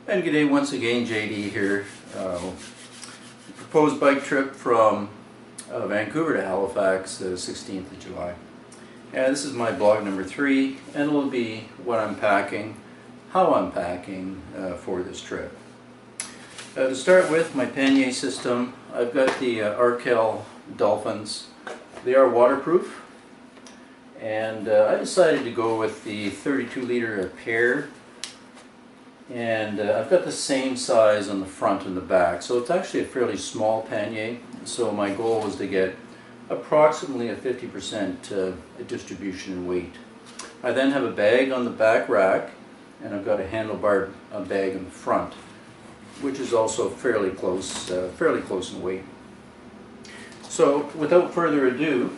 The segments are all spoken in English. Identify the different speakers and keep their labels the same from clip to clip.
Speaker 1: And good day once again, JD here. Proposed bike trip from Vancouver to Halifax, the 16th of July. And this is my blog number 3, and it will be what I'm packing, how I'm packing for this trip. To start with, my pannier system, I've got the Arkel Dolphins. They are waterproof, and I decided to go with the 32-liter pair. And I've got the same size on the front and the back, so it's actually a fairly small pannier. So my goal was to get approximately a 50% distribution in weight. I then have a bag on the back rack, and I've got a handlebar bag in the front, which is also fairly close in weight. So without further ado,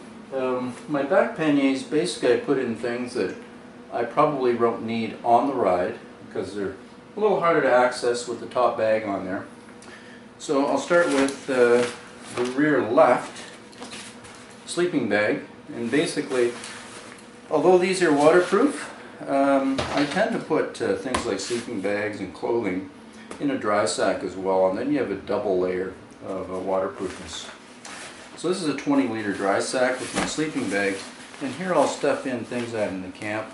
Speaker 1: my back panniers, basically I put in things that I probably won't need on the ride because they're a little harder to access with the top bag on there. So I'll start with the rear left sleeping bag, and basically, although these are waterproof, I tend to put things like sleeping bags and clothing in a dry sack as well, and then you have a double layer of waterproofness. So this is a 20-liter dry sack with my sleeping bag, and here I'll stuff in things I have in the camp.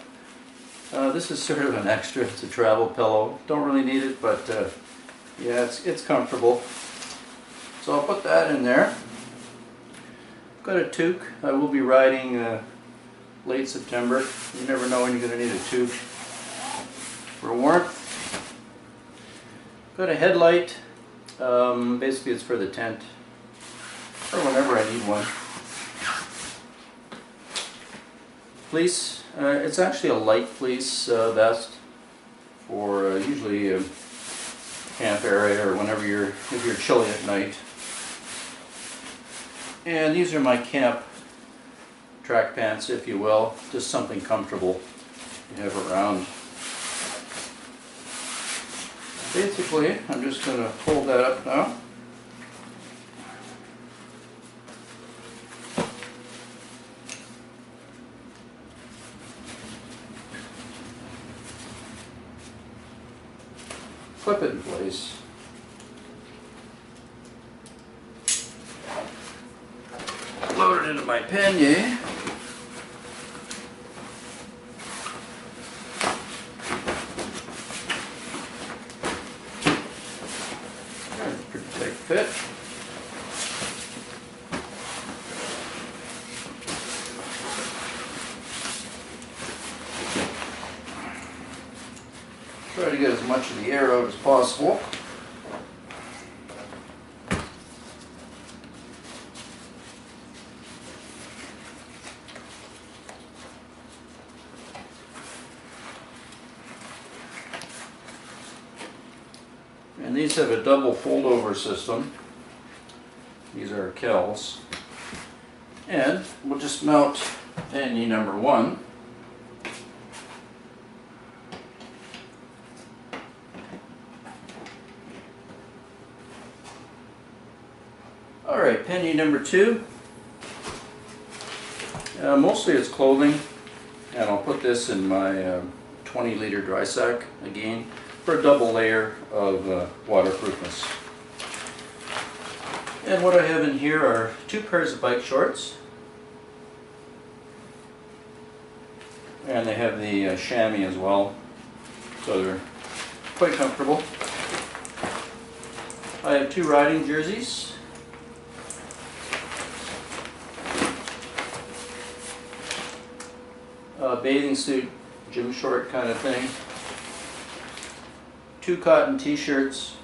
Speaker 1: This is sort of an extra. It's a travel pillow. Don't really need it, but yeah, it's comfortable. So I'll put that in there. Got a toque. I will be riding late September. You never know when you're going to need a toque for warmth. Got a headlight. Basically it's for the tent, or whenever I need one. Fleece. It's actually a light fleece vest for usually a camp area or whenever if you're chilly at night. And these are my camp track pants, if you will, just something comfortable you have around. Basically, I'm just going to hold that up now. Clip it in place. Load it into my pannier. Pretty tight fit. Try to get as much of the air out as possible. And these have a double fold-over system. These are Kells. And we'll just mount pannier number 1. Alright, pannier number 2. Mostly it's clothing, and I'll put this in my 20-liter dry sack again for a double layer of waterproofness. And what I have in here are 2 pairs of bike shorts, and they have the chamois as well, so they're quite comfortable. I have 2 riding jerseys. Bathing suit, gym short kind of thing. 2 cotton t-shirts.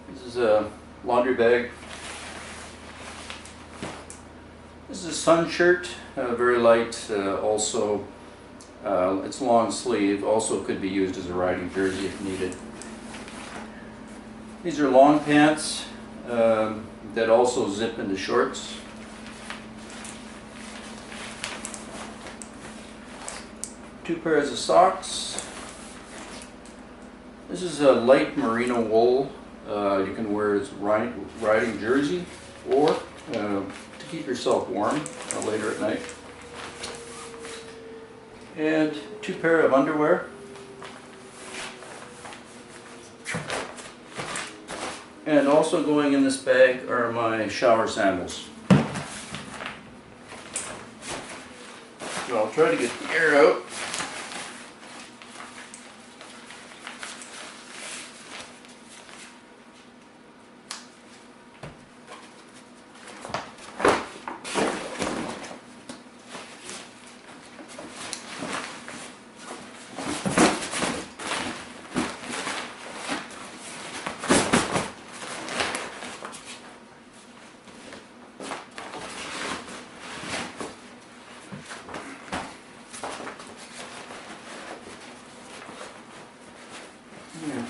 Speaker 1: This is a laundry bag. This is a sun shirt, very light. Also, it's long sleeve. Also could be used as a riding jersey if needed. These are long pants. That also zip into shorts. Two pairs of socks. This is a light merino wool. You can wear as riding jersey or to keep yourself warm later at night. and 2 pair of underwear. And also going in this bag are my shower sandals. So I'll try to get the air out.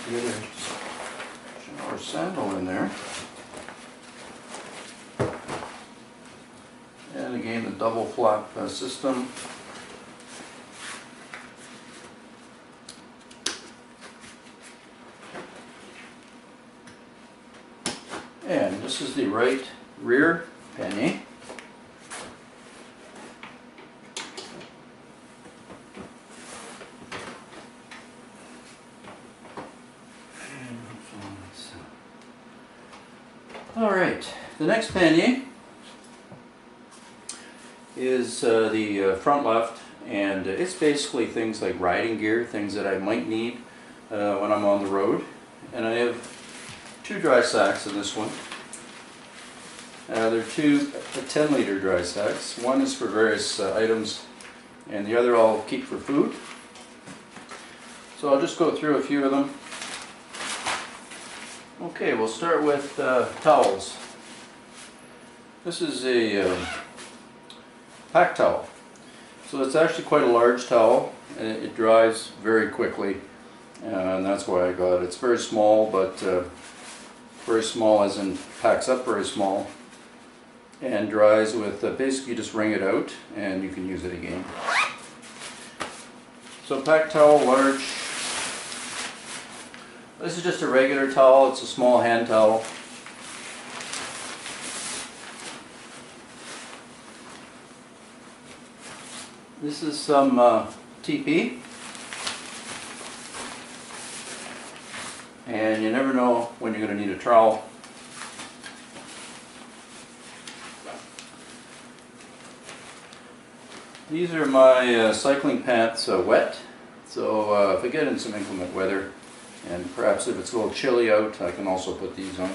Speaker 1: Get a shower sandal in there. And again, the double flap system. And this is the right rear pannier. Alright, the next pannier is the front left, and it's basically things like riding gear, things that I might need when I'm on the road. And I have 2 dry sacks in this one. They're 2 10-liter dry sacks. One is for various items, and the other I'll keep for food. So I'll just go through a few of them. Okay, we'll start with towels. This is a pack towel. So it's actually quite a large towel, and it dries very quickly, and that's why I got it. It's very small, but very small as in packs up very small, and dries with basically you just wring it out and you can use it again. So pack towel, large. This is just a regular towel. It's a small hand towel. This is some TP. And you never know when you're going to need a trowel. These are my cycling pants wet. So if I get in some inclement weather, and perhaps if it's a little chilly out, I can also put these on.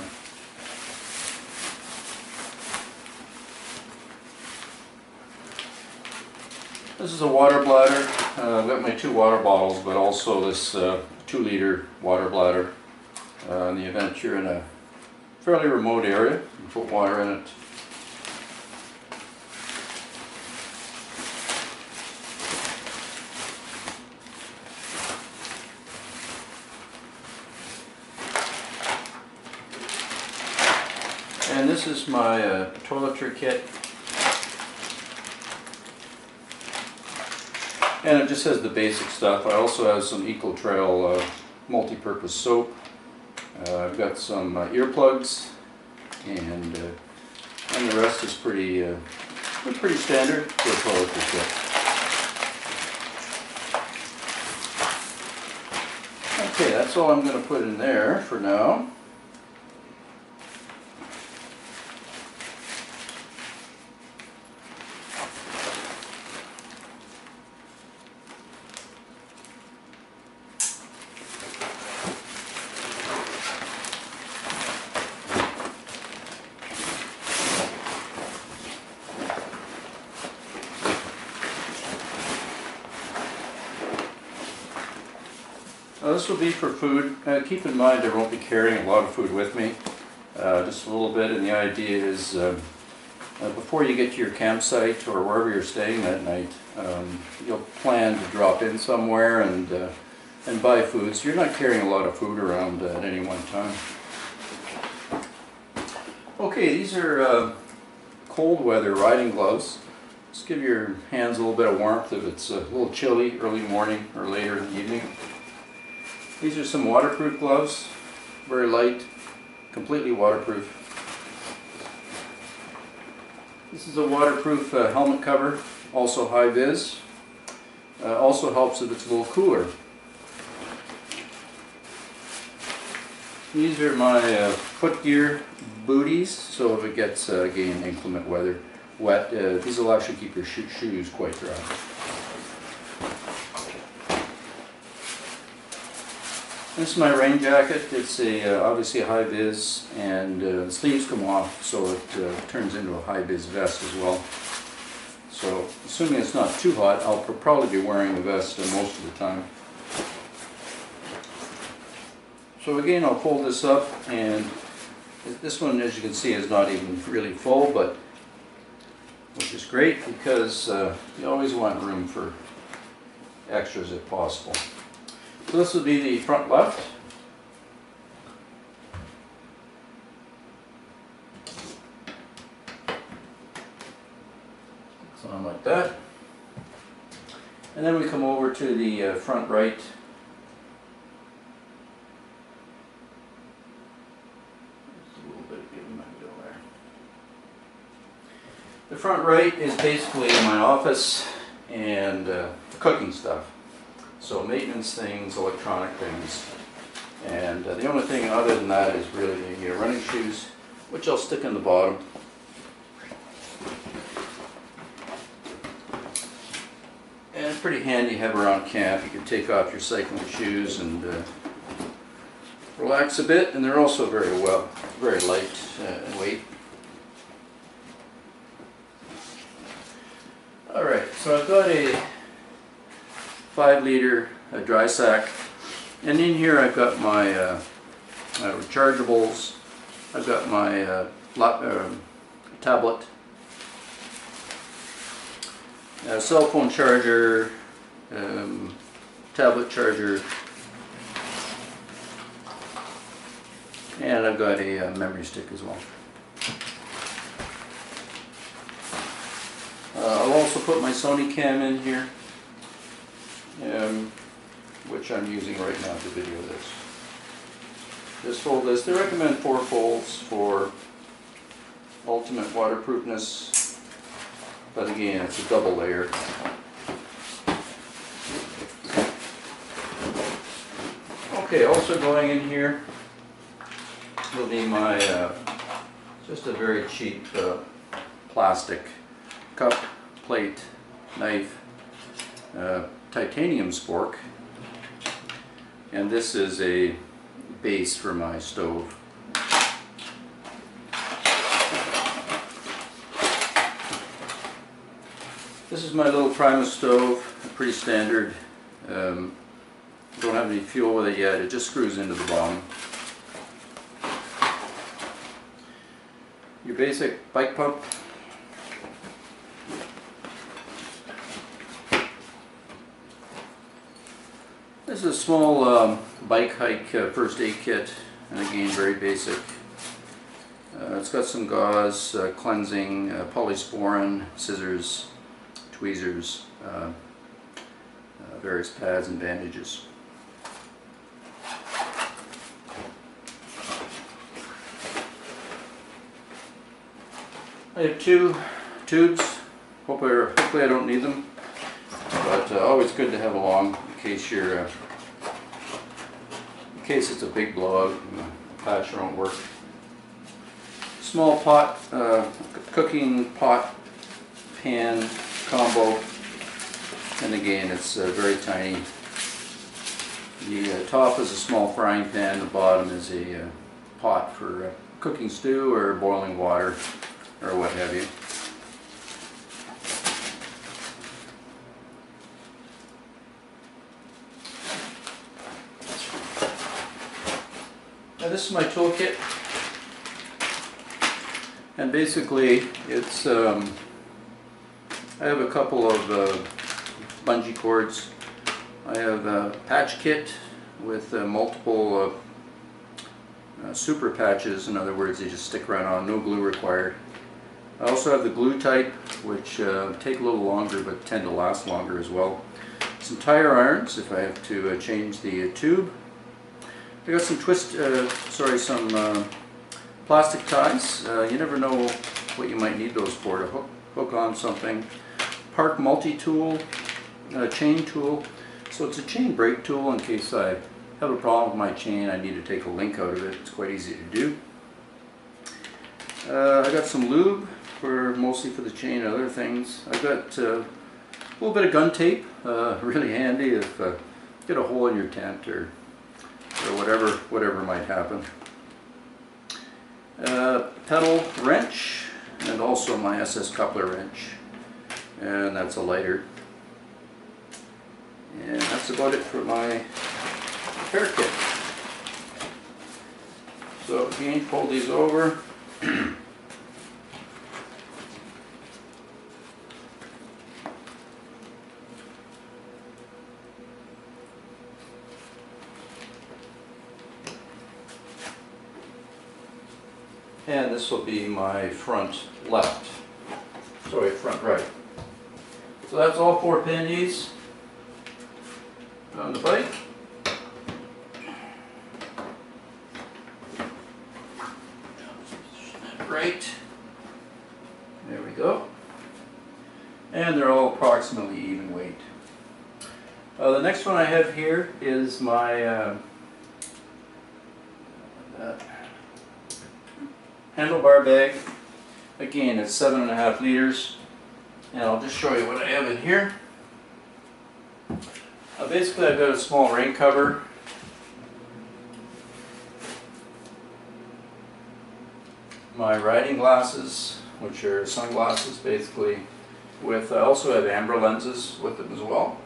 Speaker 1: This is a water bladder. I've got my 2 water bottles, but also this 2-liter water bladder. In the event you're in a fairly remote area, you can put water in it. And this is my toiletry kit. And it just has the basic stuff. I also have some Eco Trail multi-purpose soap. I've got some earplugs, and the rest is pretty standard for a toiletry kit. Okay, that's all I'm going to put in there for now. This will be for food. Keep in mind I won't be carrying a lot of food with me, just a little bit, and the idea is before you get to your campsite or wherever you're staying that night, you'll plan to drop in somewhere and buy food, so you're not carrying a lot of food around at any one time. Okay, these are cold weather riding gloves. Just give your hands a little bit of warmth if it's a little chilly early morning or later in the evening. These are some waterproof gloves, very light, completely waterproof. This is a waterproof helmet cover, also high vis. Also helps if it's a little cooler. These are my footgear booties, so if it gets, again, inclement weather, wet, these will actually keep your shoes quite dry. This is my rain jacket. It's obviously a high-vis, and the sleeves come off, so it turns into a high-vis vest as well. So, assuming it's not too hot, I'll probably be wearing the vest most of the time. So again, I'll fold this up, and this one, as you can see, is not even really full, but which is great because you always want room for extras if possible. So this will be the front left. So on like that. And then we come over to the front right. Just a little bit of give in the middle there. The front right is basically my office and cooking stuff. So maintenance things, electronic things, and the only thing other than that is really the running shoes, which I'll stick in the bottom. And it's pretty handy to have around camp. You can take off your cycling shoes and relax a bit, and they're also very light in weight. Alright, so I've got a 5-liter dry sack, and in here I've got my rechargeables, I've got my tablet, cell phone charger, tablet charger, and I've got a memory stick as well. I'll also put my Sony cam in here, which I'm using right now to video this. Just fold this. They recommend 4 folds for ultimate waterproofness, but again, it's a double layer. Okay, also going in here will be my just a very cheap plastic cup, plate, knife, titanium spork, and this is a base for my stove. This is my little Primus stove, pretty standard. Don't have any fuel with it yet, it just screws into the bottom. Your basic bike pump. This is a small bike hike first aid kit, and again very basic. It's got some gauze, cleansing, polysporin, scissors, tweezers, various pads and bandages. I have 2 tubes. Hopefully I don't need them, but always good to have along in case you're in case it's a big blowout and the patch won't work. Small pot, cooking pot pan combo, and again it's very tiny. The top is a small frying pan, the bottom is a pot for cooking stew or boiling water or what have you. Now this is my toolkit, and basically it's I have a couple of bungee cords. I have a patch kit with multiple super patches. In other words, they just stick right on, no glue required. I also have the glue type, which take a little longer but tend to last longer as well. Some tire irons if I have to change the tube. I got some some plastic ties. You never know what you might need those for, to hook on something. Park multi-tool, chain tool. So it's a chain brake tool in case I have a problem with my chain, I need to take a link out of it. It's quite easy to do. I got some lube mostly for the chain and other things. I've got a little bit of gun tape, really handy if you get a hole in your tent or whatever might happen. Pedal wrench, and also my SS coupler wrench, and that's a lighter. And that's about it for my repair kit. So again, fold these over. And this will be my front left. Sorry, front right. So that's all 4 pannies on the bike. Right. There we go. And they're all approximately even weight. The next one I have here is my handlebar bag. Again, it's 7.5 liters, and I'll just show you what I have in here. Basically, I've got a small rain cover, my riding glasses, which are sunglasses basically, with I also have amber lenses with them as well.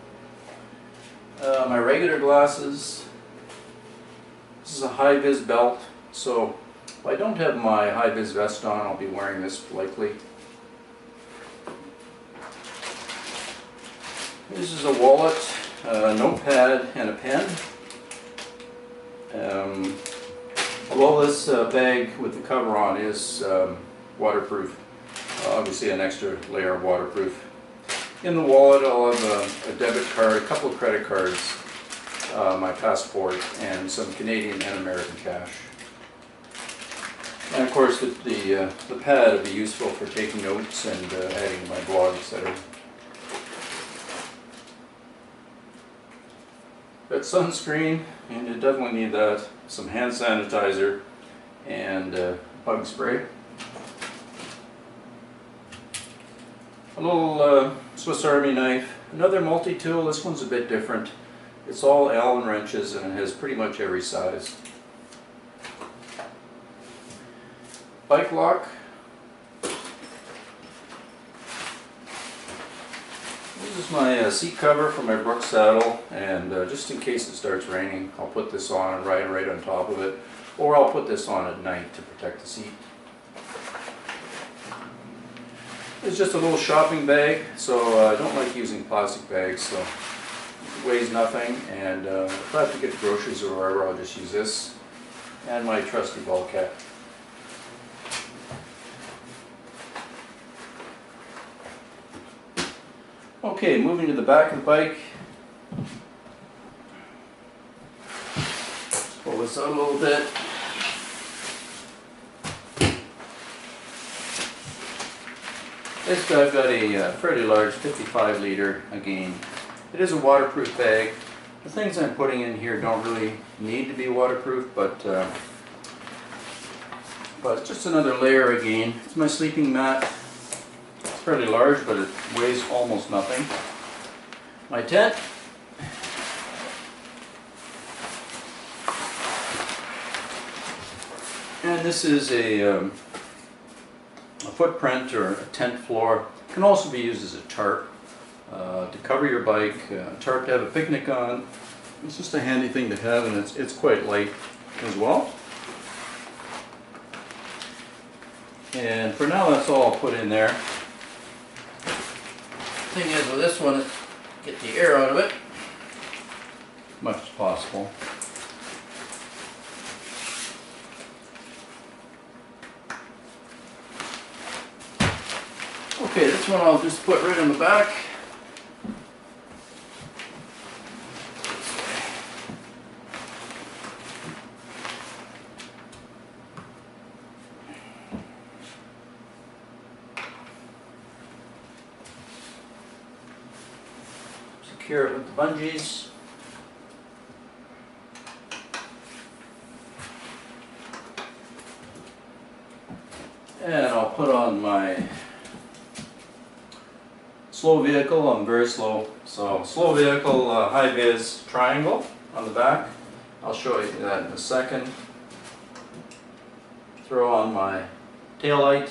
Speaker 1: My regular glasses. This is a high-vis belt, so if I don't have my high-vis vest on, I'll be wearing this likely. This is a wallet, a notepad, and a pen. Although this bag with the cover on is waterproof, obviously an extra layer of waterproof. In the wallet I'll have a debit card, a couple of credit cards, my passport, and some Canadian and American cash. And of course the pad will be useful for taking notes and adding to my blog, etc. Got sunscreen, and you definitely need that, some hand sanitizer, and bug spray. A little Swiss Army knife, another multi-tool. This one's a bit different. It's all Allen wrenches and it has pretty much every size. Bike lock. This is my seat cover for my Brooks saddle, and just in case it starts raining, I'll put this on and ride right on top of it, or I'll put this on at night to protect the seat. It's just a little shopping bag, so I don't like using plastic bags, so it weighs nothing, and if I have to get groceries or wherever, I'll just use this, and my trusty ball cap. Okay, moving to the back of the bike. Let's pull this out a little bit. Basically, I've got a fairly large 55 liter, again. It is a waterproof bag. The things I'm putting in here don't really need to be waterproof, but it's just another layer again. It's my sleeping mat. It's fairly large, but it weighs almost nothing. My tent. And this is a footprint or a tent floor. It can also be used as a tarp to cover your bike, a tarp to have a picnic on. It's just a handy thing to have, and it's quite light as well. And for now, that's all I'll put in there. Thing is with this one, get the air out of it as much as possible. Okay, this one I'll just put right on the back. secure it with the bungees. And I'll put on my slow vehicle. I'm very slow. So slow vehicle, high vis triangle on the back. I'll show you that in a second. Throw on my tail light.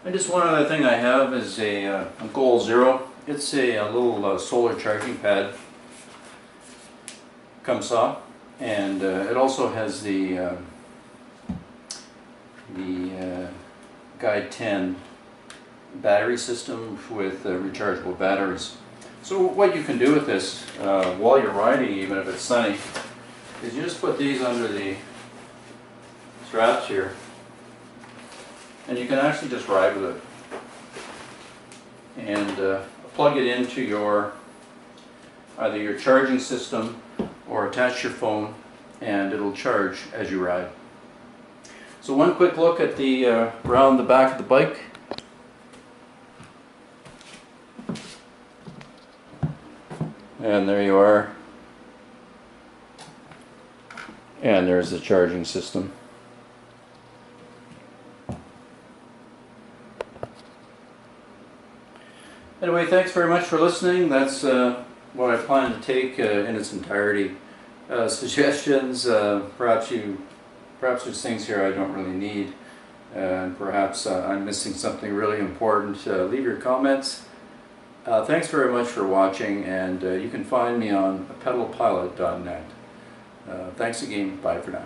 Speaker 1: And just one other thing I have is a Goal Zero. It's a little solar charging pad. Comes off, and it also has the Guide 10 battery system with rechargeable batteries. So what you can do with this while you're riding, even if it's sunny, is you just put these under the straps here, and you can actually just ride with it and plug it into your either your charging system or attach your phone, and it'll charge as you ride. So one quick look at the around the back of the bike. And there you are. And there's the charging system. Anyway, thanks very much for listening. That's what I plan to take in its entirety. Suggestions, perhaps there's things here I don't really need, and perhaps I'm missing something really important. Leave your comments. Thanks very much for watching, and you can find me on pedalpilot3.net. Thanks again. Bye for now.